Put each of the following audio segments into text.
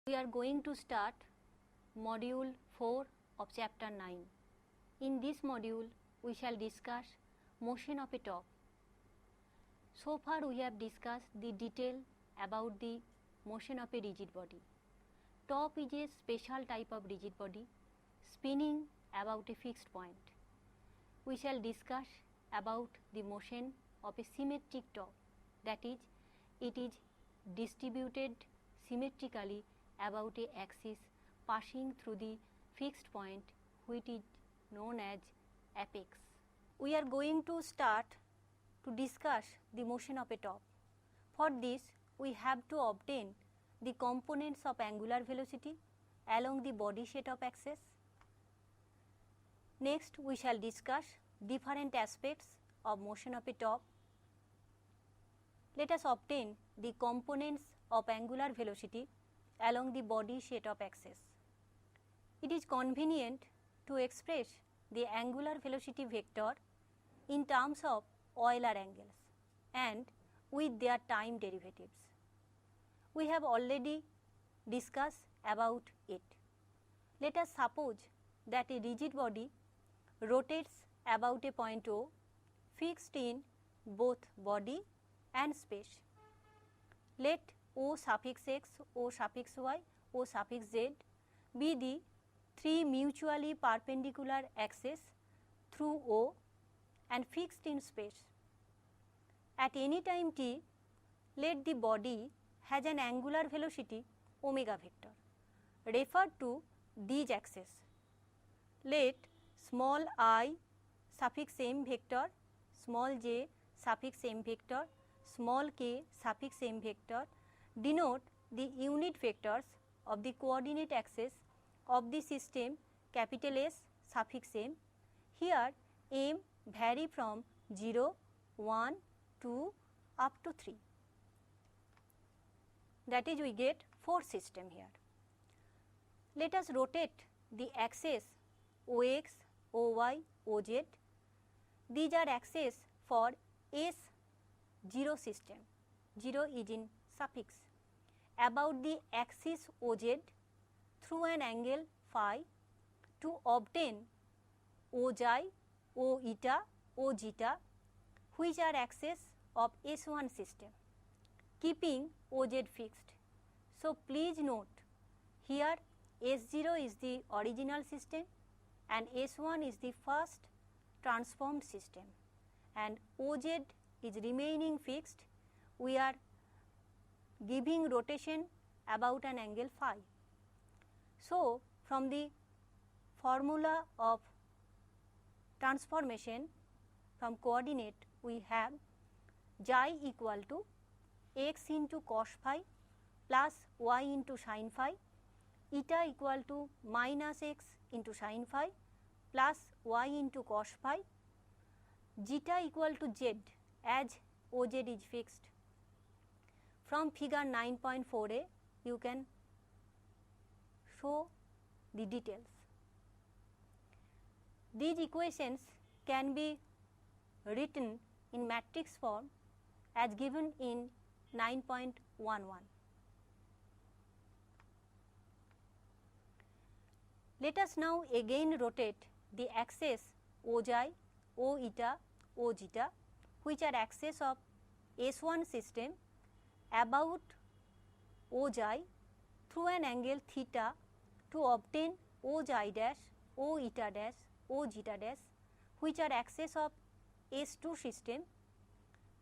We are going to start module 4 of chapter 9. In this module, we shall discuss motion of a top. So far we have discussed the detail about the motion of a rigid body. Top is a special type of rigid body spinning about a fixed point. We shall discuss about the motion of a symmetric top, that is, it is distributed symmetrically about a axis passing through the fixed point which is known as apex. We are going to start to discuss the motion of a top. For this, we have to obtain the components of angular velocity along the body set of axis. Next, we shall discuss different aspects of motion of a top. Let us obtain the components of angular velocity along the body set of axis. It is convenient to express the angular velocity vector in terms of Euler angles and with their time derivatives. We have already discussed about it. Let us suppose that a rigid body rotates about a point O fixed in both body and space. Let O suffix x, O suffix y, O suffix z be the three mutually perpendicular axes through O and fixed in space. At any time t, let the body has an angular velocity omega vector referred to these axes. Let small I suffix m vector, small j suffix m vector, small k suffix m vector denote the unit vectors of the coordinate axis of the system capital S suffix m. Here m vary from 0, 1, 2 up to 3. That is, we get 4 system here. Let us rotate the axes OX, OY, OZ. These are axes for S0 system. 0 is in suffix. About the axis OZ through an angle phi to obtain OXi, O eta, O zeta, which are axes of S1 system, keeping OZ fixed. So, please note here S0 is the original system and S1 is the first transformed system and OZ is remaining fixed. We are giving rotation about an angle phi. So, from the formula of transformation from coordinate, we have xi equal to x into cos phi plus y into sin phi, eta equal to minus x into sin phi plus y into cos phi, zeta equal to z as OZ is fixed. From figure 9.4a, you can show the details. These equations can be written in matrix form as given in 9.11. Let us now again rotate the axes OXi, O eta, O zeta, which are axes of S1 system about OXi through an angle theta to obtain OXi dash, O eta dash, O zeta dash, which are axes of S2 system,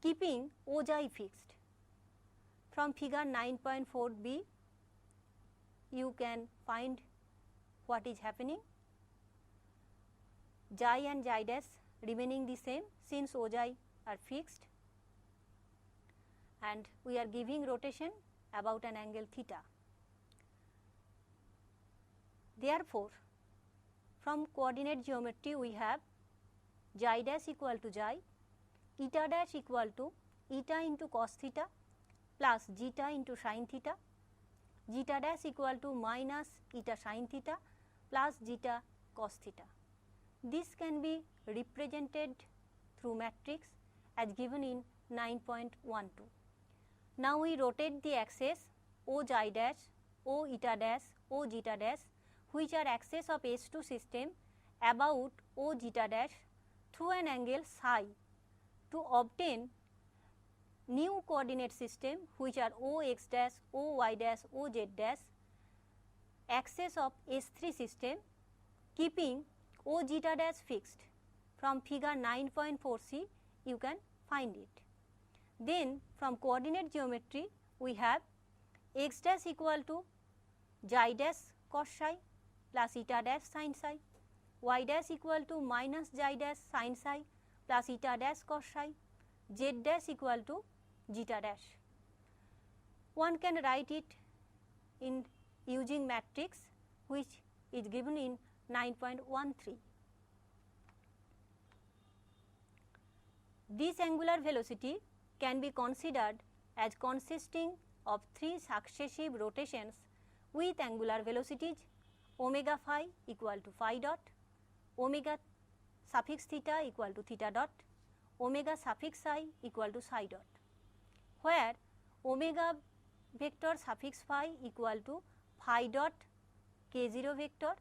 keeping OXi fixed. From figure 9.4b, you can find what is happening. Xi and xi dash remaining the same since OXi are fixed, and we are giving rotation about an angle theta. Therefore, from coordinate geometry we have xi dash equal to xi, eta dash equal to eta into cos theta plus zeta into sin theta, zeta dash equal to minus eta sin theta plus zeta cos theta. This can be represented through matrix as given in 9.12. Now we rotate the axis O xi dash O eta dash, O zeta dash, which are axes of S2 system about O zeta dash through an angle psi to obtain new coordinate system which are O x dash, O y dash, O z dash, axes of S3 system keeping O zeta dash fixed. From figure 9.4c you can find it. Then from coordinate geometry we have x dash equal to xi dash cos psi plus eta dash sin psi, y dash equal to minus xi dash sin psi plus eta dash cos psi, z dash equal to zeta dash. One can write it in using matrix which is given in 9.13. This angular velocity can be considered as consisting of three successive rotations with angular velocities omega phi equal to phi dot, omega suffix theta equal to theta dot, omega suffix psi equal to psi dot, where omega vector suffix phi equal to phi dot k0 vector,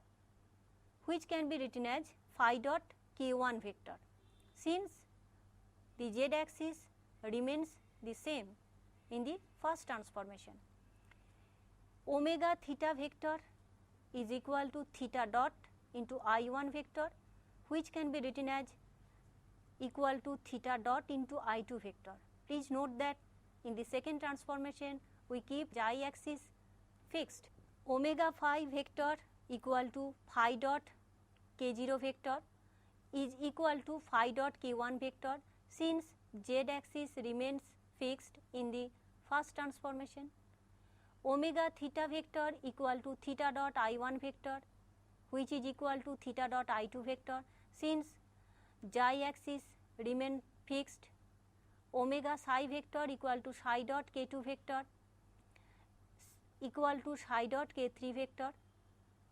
which can be written as phi dot k1 vector, since the z axis remains the same in the first transformation. Omega theta vector is equal to theta dot into I1 vector, which can be written as equal to theta dot into I2 vector. Please note that in the second transformation we keep y axis fixed. Omega phi vector equal to phi dot k0 vector is equal to phi dot k1 vector, since z axis remains fixed in the first transformation. Omega theta vector equal to theta dot I1 vector, which is equal to theta dot I2 vector, since y axis remain fixed. Omega psi vector equal to psi dot k2 vector equal to psi dot k3 vector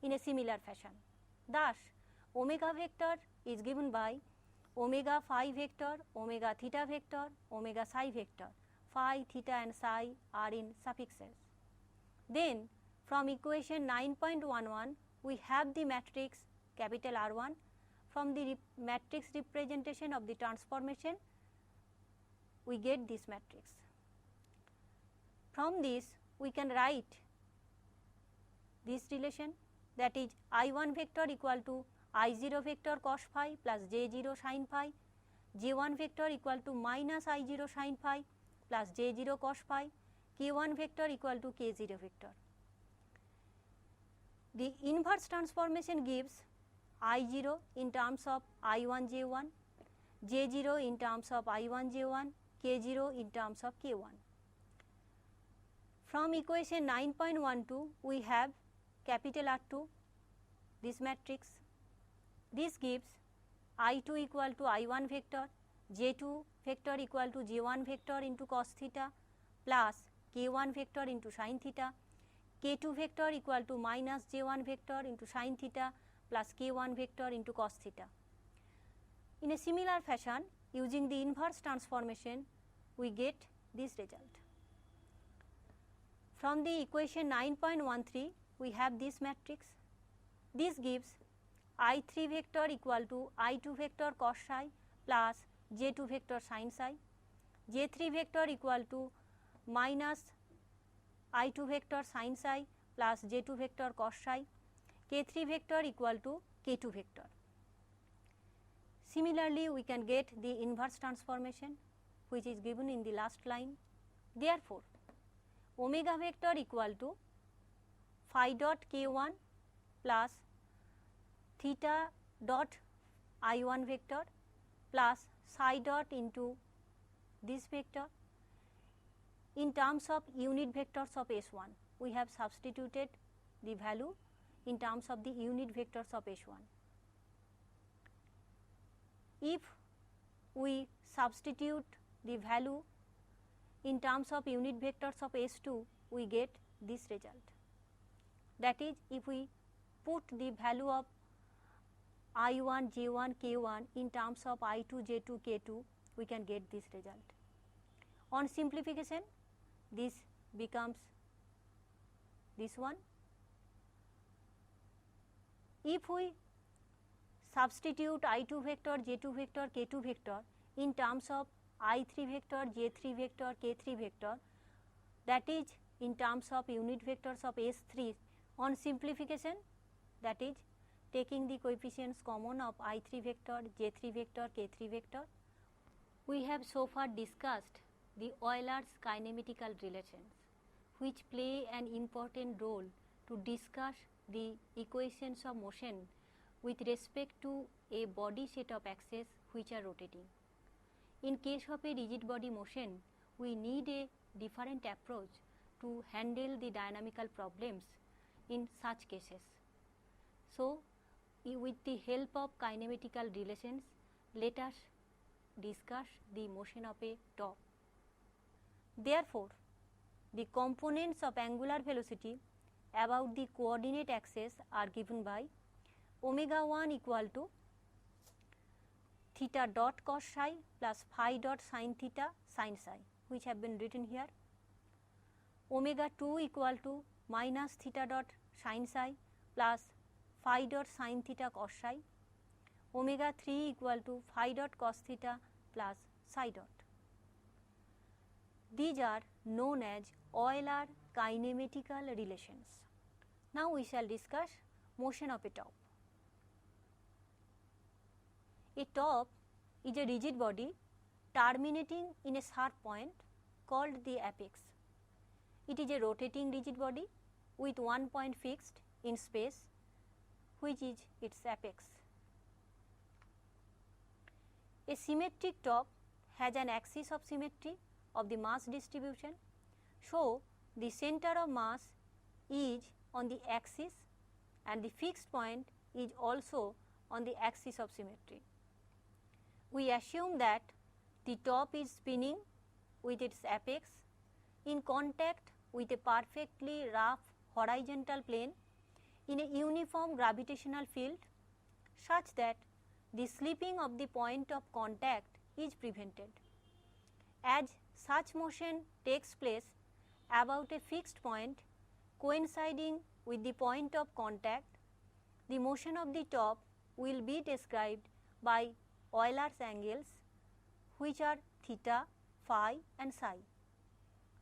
in a similar fashion. Thus, omega vector is given by omega phi vector, omega theta vector, omega psi vector. Phi, theta and psi are in suffixes. Then from equation 9.11 we have the matrix capital R1. From the matrix representation of the transformation we get this matrix. From this we can write this relation, that is I1 vector equal to I0 vector cos phi plus J0 sin phi, J1 vector equal to minus I0 sin phi plus J0 cos phi, K1 vector equal to K0 vector. The inverse transformation gives I0 in terms of I1 J1, J0 in terms of I1 J1, K0 in terms of K1. From equation 9.12 we have capital R2, this matrix. This gives I2 equal to I1 vector, J2 vector equal to J1 vector into cos theta plus K1 vector into sin theta, K2 vector equal to minus J1 vector into sin theta plus K1 vector into cos theta. In a similar fashion, using the inverse transformation we get this result. From the equation 9.13 we have this matrix. This gives I3 vector equal to I2 vector cos psi plus J2 vector sin psi, J3 vector equal to minus I2 vector sin psi plus J2 vector cos psi, K3 vector equal to K2 vector. Similarly, we can get the inverse transformation which is given in the last line. Therefore, omega vector equal to phi dot K1 plus theta dot I1 vector plus psi dot into this vector. In terms of unit vectors of S1, we have substituted the value in terms of the unit vectors of S1. If we substitute the value in terms of unit vectors of S2, we get this result. That is, if we put the value of I1, J1, K1 in terms of I2, J2, K2, we can get this result. On simplification, this becomes this one If we substitute I2 vector, J2 vector, K2 vector in terms of I3 vector, J3 vector, K3 vector, that is in terms of unit vectors of S3 on simplification, that is taking the coefficients common of I3 vector, J3 vector, K3 vector. We have so far discussed the Euler's kinematical relations, which play an important role to discuss the equations of motion with respect to a body set of axes which are rotating. In case of a rigid body motion, we need a different approach to handle the dynamical problems in such cases. So, with the help of kinematical relations, let us discuss the motion of a top. Therefore, the components of angular velocity about the coordinate axis are given by omega 1 equal to theta dot cos psi plus phi dot sin theta sin psi, which have been written here. Omega 2 equal to minus theta dot sin psi plus phi dot sin theta cos psi. Omega 3 equal to phi dot cos theta plus psi dot. These are known as Euler kinematical relations. Now we shall discuss motion of a top. A top is a rigid body terminating in a sharp point called the apex. It is a rotating rigid body with one point fixed in space, which is its apex. A symmetric top has an axis of symmetry of the mass distribution. So, the center of mass is on the axis and the fixed point is also on the axis of symmetry. We assume that the top is spinning with its apex in contact with a perfectly rough horizontal plane in a uniform gravitational field such that the slipping of the point of contact is prevented. As such motion takes place about a fixed point coinciding with the point of contact, the motion of the top will be described by Euler's angles, which are theta, phi and psi.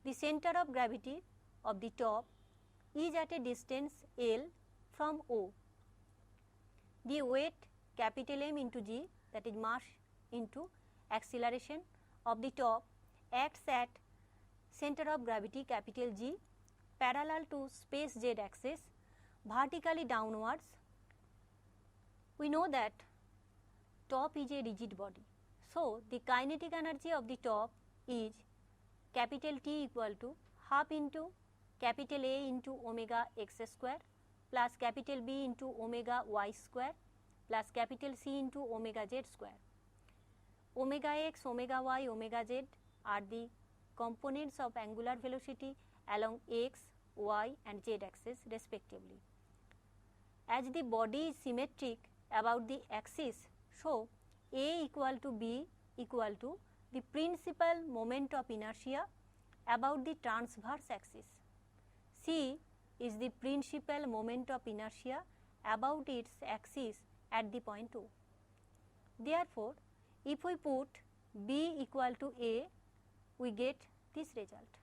The center of gravity of the top is at a distance L from O. The weight capital M into G, that is mass into acceleration of the top, acts at center of gravity capital G parallel to space z axis vertically downwards. We know that top is a rigid body. So, the kinetic energy of the top is capital T equal to half into capital A into omega x square plus capital B into omega y square plus capital C into omega z square. Omega x, omega y, omega z are the components of angular velocity along x, y and z axis respectively. As the body is symmetric about the axis, so A equal to B equal to the principal moment of inertia about the transverse axis. C is the principal moment of inertia about its axis at the point O. Therefore, if we put B equal to A, we get this result.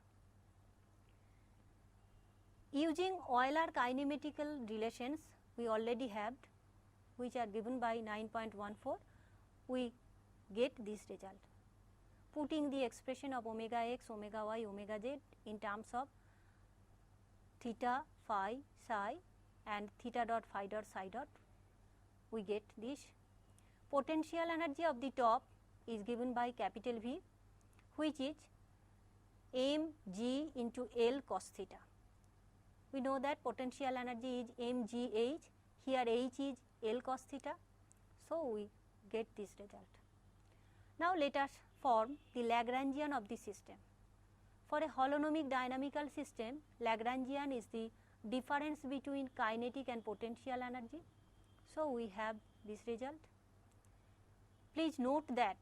Using Euler kinematical relations we already have, which are given by 9.14, we get this result. Putting the expression of omega x, omega y, omega z in terms of theta, phi, psi and theta dot phi dot psi dot, we get this. Potential energy of the top is given by capital V, which is mg into L cos theta. We know that potential energy is mgh, here h is L cos theta. So, we get this result. Now, let us form the Lagrangian of the system. For a holonomic dynamical system, Lagrangian is the difference between kinetic and potential energy. So, we have this result. Please note that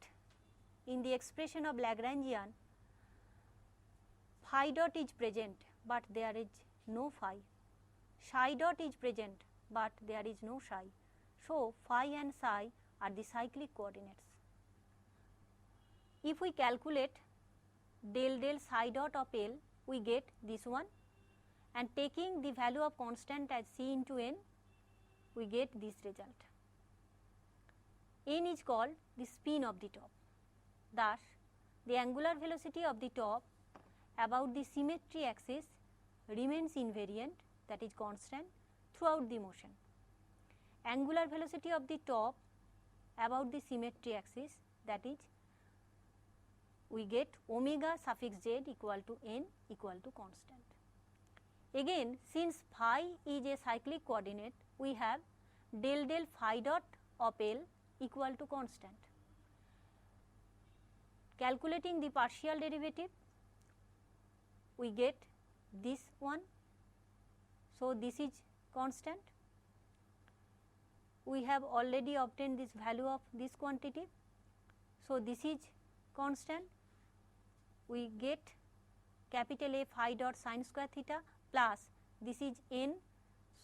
in the expression of Lagrangian, phi dot is present, but there is no phi. Psi dot is present, but there is no psi. So, phi and psi are the cyclic coordinates. If we calculate del del psi dot of L, we get this one, and taking the value of constant as C into n, we get this result. N is called the spin of the top. Thus, the angular velocity of the top about the symmetry axis remains invariant, that is constant, throughout the motion. Angular velocity of the top about the symmetry axis, that is, we get omega suffix z equal to n equal to constant. Again, since phi is a cyclic coordinate, we have del del phi dot of L equal to constant. Calculating the partial derivative, we get this one. So, this is constant. We have already obtained this value of this quantity. So, this is constant. We get capital A phi dot sin square theta plus this is n.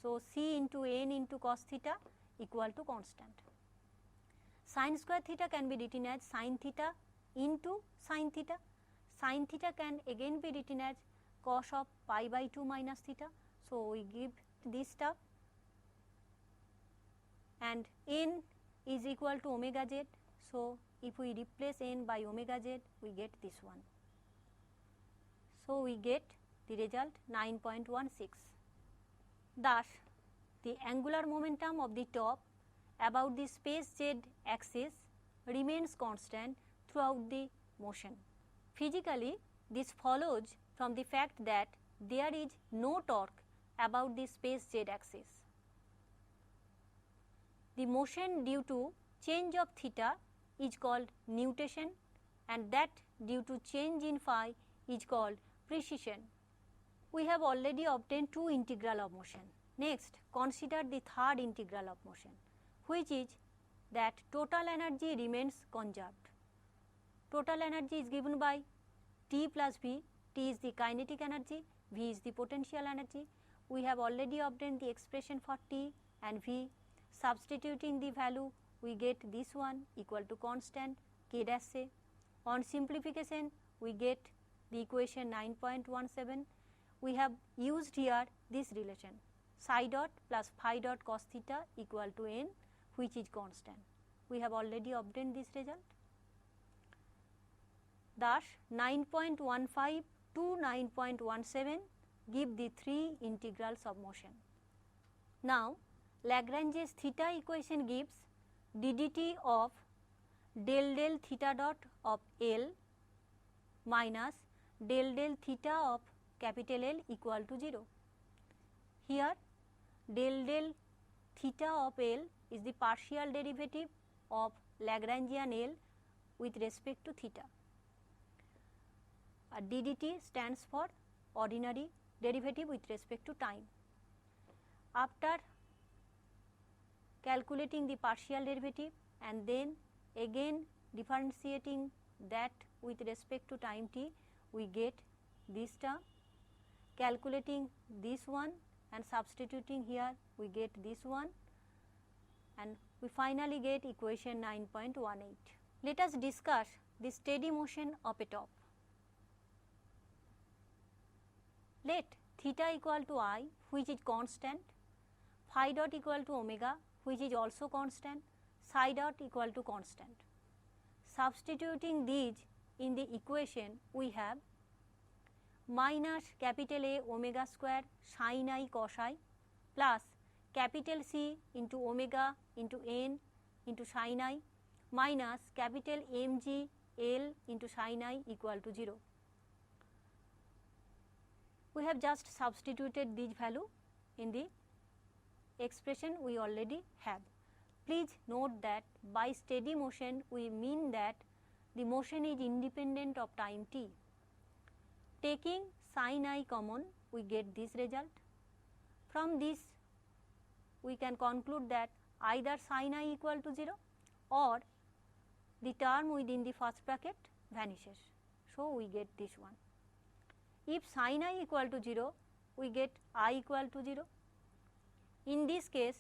So, C into n into cos theta equal to constant. Sin square theta can be written as sin theta into sin theta. Sin theta can again be written as cos of pi by 2 minus theta. So, we give this stuff, and n is equal to omega z. So, if we replace n by omega z, we get this one. So, we get the result 9.16. Thus, the angular momentum of the top about the space z axis remains constant throughout the motion. Physically, this follows from the fact that there is no torque about the space z axis. The motion due to change of theta is called nutation, and that due to change in phi is called precession. We have already obtained two integral of motion. Next, consider the third integral of motion, which is that total energy remains conserved. Total energy is given by T plus V. T is the kinetic energy, V is the potential energy. We have already obtained the expression for T and V. Substituting the value, we get this one equal to constant K dash A. On simplification, we get the equation 9.17. We have used here this relation, psi dot plus phi dot cos theta equal to n, which is constant. We have already obtained this result. Thus, 9.15 to 9.17 give the three integrals of motion. Now, Lagrange's theta equation gives ddt of del del theta dot of L minus del del theta of capital L equal to 0. Here, del del theta of L is the partial derivative of Lagrangian L with respect to theta. ddt stands for ordinary derivative with respect to time. After calculating the partial derivative and then again differentiating that with respect to time t, we get this term. Calculating this one and substituting here, we get this one, and we finally get equation 9.18. Let us discuss the steady motion of a top. Let theta equal to I, which is constant, phi dot equal to omega, which is also constant, psi dot equal to constant. Substituting these in the equation, we have minus capital A omega square sin I cos I plus capital C into omega into n into sin I minus capital mg L into sin I equal to 0. We have just substituted this value in the expression we already have. Please note that by steady motion we mean that the motion is independent of time t. Taking sin I common, we get this result. From this, we can conclude that either sin I equal to 0 or the term within the first bracket vanishes. So, we get this one. If sin I equal to 0, we get I equal to 0. In this case,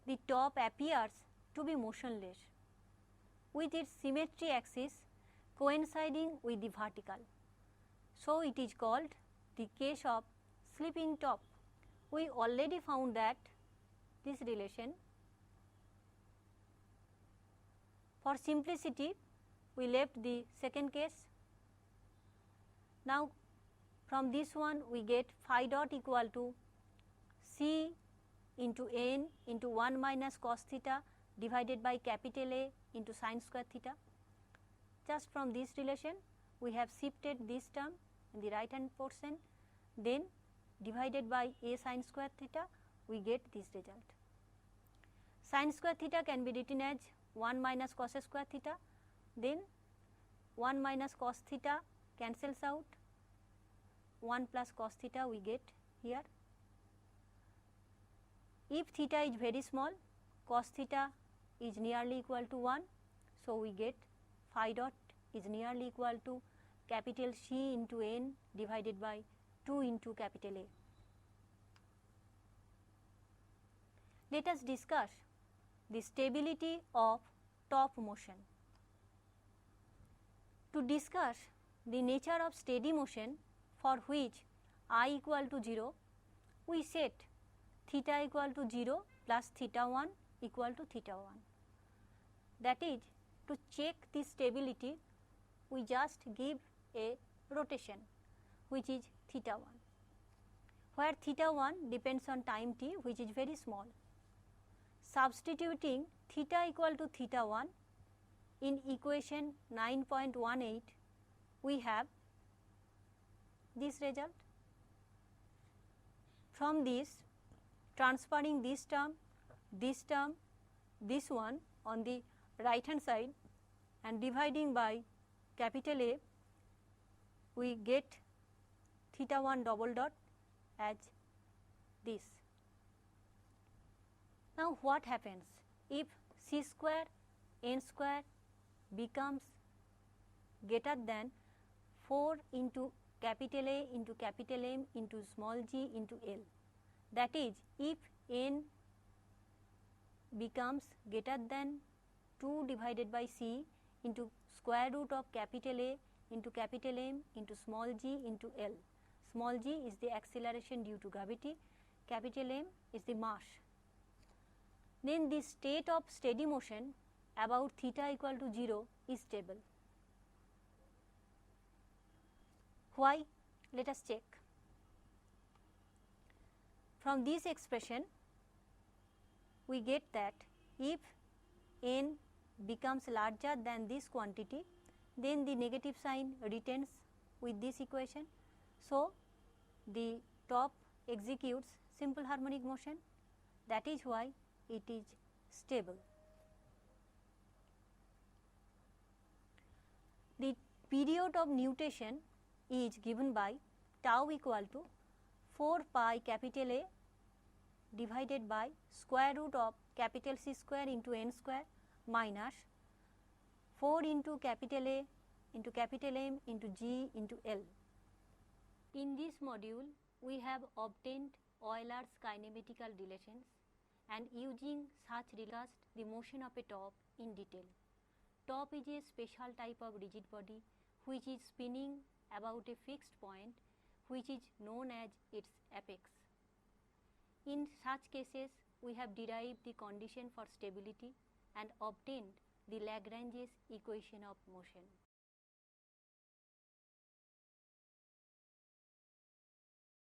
the top appears to be motionless with its symmetry axis coinciding with the vertical. So, it is called the case of sleeping top. We already found that this relation. For simplicity, we left the second case. Now, from this one we get phi dot equal to C into n into 1 minus cos theta divided by capital A into sin square theta. Just from this relation we have shifted this term in the right hand portion, then divided by A sin square theta, we get this result. Sin square theta can be written as 1 minus cos square theta, then 1 minus cos theta cancels out, 1 plus cos theta we get here. If theta is very small, cos theta is nearly equal to 1. So, we get phi dot is nearly equal to capital C into n divided by 2 into capital A. Let us discuss the stability of top motion. To discuss the nature of steady motion for which I equal to 0, we set theta equal to 0 plus theta 1 equal to theta 1. That is, to check the stability, we just give a rotation which is theta 1, where theta 1 depends on time t, which is very small. Substituting theta equal to theta 1 in equation 9.18, we have this result. From this, transferring this term, this one on the right hand side and dividing by capital A, we get theta 1 double dot as this. Now, what happens if c square n square becomes greater than 4 into capital A into capital M into small g into L? That is, if n becomes greater than 2 divided by c into square root of capital A into capital M into small g into L. Small g is the acceleration due to gravity, capital M is the mass. Then the state of steady motion about theta equal to 0 is stable. Why? Let us check. From this expression, we get that if n becomes larger than this quantity, then the negative sign retains with this equation. So, the top executes simple harmonic motion, that is why it is stable. The period of nutation is given by tau equal to 4 pi capital A divided by square root of capital C square into n square minus 4 into capital A into capital M into G into L. In this module, we have obtained Euler's kinematical relations and using such discussed the motion of a top in detail. Top is a special type of rigid body which is spinning about a fixed point which is known as its apex. In such cases, we have derived the condition for stability and obtained the Lagrange's equation of motion.